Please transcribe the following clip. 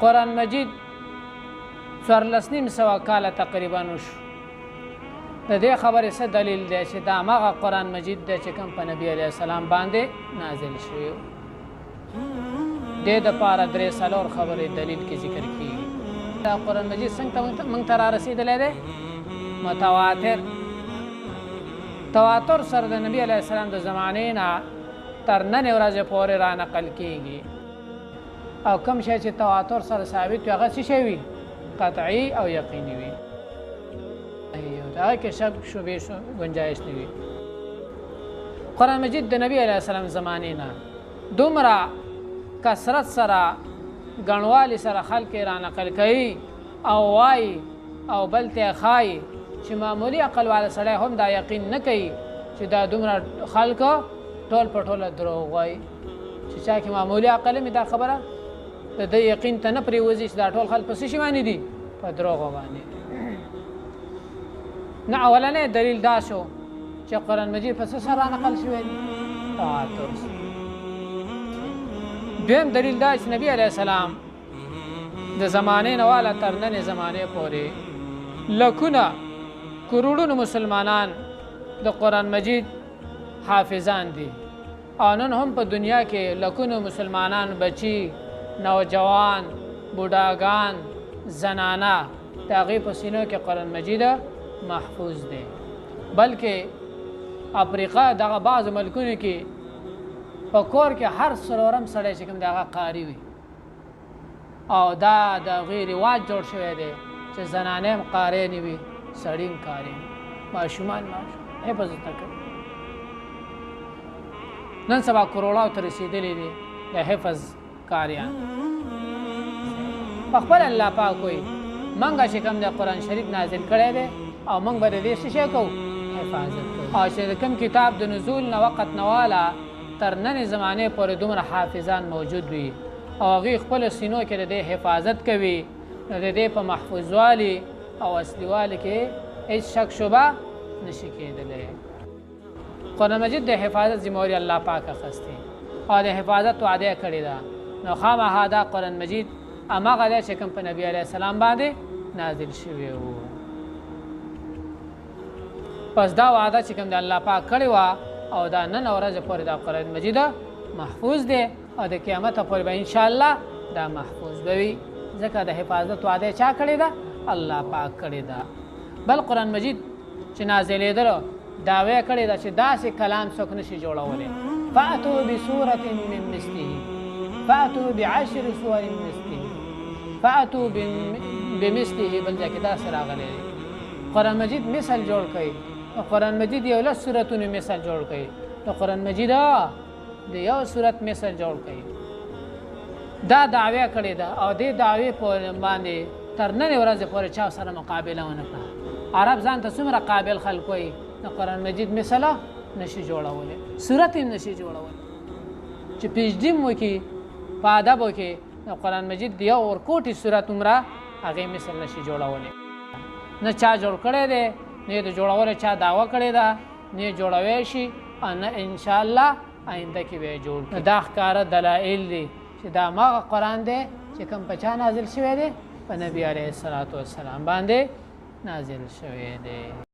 قرآن مجید 1400 کاله تقریبا وشو. د دې خبرې څه دلیل دی چې دا هماغه قرآن مجید دی چې کوم په نبي علیه السلام باندې نازل شوی و. دې دپاره 3 خبرې دلیل کې ذکر کېږي. دا قرآن مجید څنګه موږ ته را رسېدلی دی؟ متواتر. تواتر سره د نبي علیه السلام د زمانې نه تر نن ورځې پورې را نقل کېږي. او کوم شی چې تواتر سره ثابت وي هغه څه شی وي؟ قطعي او یقیني وي. هغه کې شک شبهې گنجایش نه وي. قرآن مجید د نبی علیه السلام زمانې نه دومره کثرت سره ګڼوالي سره خلک یې را نقل کوي او وایي او بل ته یې ښایي چې معمولي عقل والا سړی هم دا یقین نه کوي چې دا دومره خلکو ټول په ټوله دروغ وایي. چې چا کې معمولي عقل مې دا خبره د ده یقین ته نه پرېوځي چې دا ټول خلک په څه شي باندې دي؟ په دروغو باندې. نه اولنی دلیل دا شو چې قرآن مجید په څه سره نقل شوی دی؟ تواتر. دویم دلیل دا چې نبی علیه السلام د زمانې نه واله تر ننې زمانې پورې لکونه کروڑونه مسلمانان د قرآن مجید حافظان دي. او نن هم په دنیا کې لکونه مسلمانان بچي، نوجوان، بوډاګان، زنانه د هغې په سینو کې قرآن مجید محفوظ دی. بلکې افریقا دغه بعضو ملکونو کې په کور کې هر څلورم سړی چې کوم دی هغه قاري وي. او دا د هغې رواج جوړ شوی دی چې زنانې هم قارې نه وي، سړي هم قاري نه وي، ماشومان حفظ زده کوي. نن سبا کروڑاو ته رسېدلي دي د حفظ کاریان. په خپل الله پاک وایي موږ چې کوم د قرآن شریف نازل کړی دی او موږ به د دې څه شی کوو؟ حفاظت کوو. او چې د کوم کتاب د نزول نه وقت نه واله تر ننې زمانې پورې دومره حافظان موجود وي او هغوی خپلو سینو کې د دې حفاظت کوي، نو د دې په محفوظوالي او اصلي کې هیڅ شک شبه نشي کېدلی. قرآن مجید د حفاظت ذمهواري الله پاک اخیستې او د حفاظت وعده یې کړې ده. نو خامخا دا قرآن مجید هماغه دی چې کوم په نبي علیه السلام باندې نازل شوی و. پس دا وعده چې کوم د الله پاک کړې وه او دا نن ورځې پورې دا قرآن مجید محفوظ دی او د قیامته پورې به انشاءالله دا محفوظ به وي. ځکه د حفاظت وعده چا کړې ده؟ الله پاک کړې ده. بل قرآن مجید چې نازلېدلو دعوی کړې ده چې داسې کلام څوک نشي جوړولی. فأتوا بسورة من مثله فأتوا بعشر سور مثله فأتوا بمثله. بل ځای کې داسې راغلی دی. قرآن مجید مثل جوړ کوي. قرآن مجید یو لس سورتونو مثل جوړ کوي. نو قرآن مجید د یو سورت مثل جوړ کوي. دا دعوی کړې ده او دې دعوی په باندې تر ننې ورځې پورې چا سره مقابله ونه کړه. عرب ځان ته څومره قابل خلک وایي، نو قرآن مجید مثله نشي جوړولی، صورت هم نشي جوړولی. چې پی ایچ ډي هم وکړي په ادب وکړي، نو قرآن مجید د یو ورکوټي صورت عمره هغې مثل نشي جوړولی. نه چا جوړ کړی دی، نه یې د جوړولو چا دعوه کړې ده، نه یې جوړوی شي او نه انشاءالله آینده کې به یې جوړ کړي. دا ښکاره دلایل دي چې دا هماغه قرآن دی چې کوم په چا نازل شوی دی؟ په نبي علیه السلام باندې نازل شوی دی.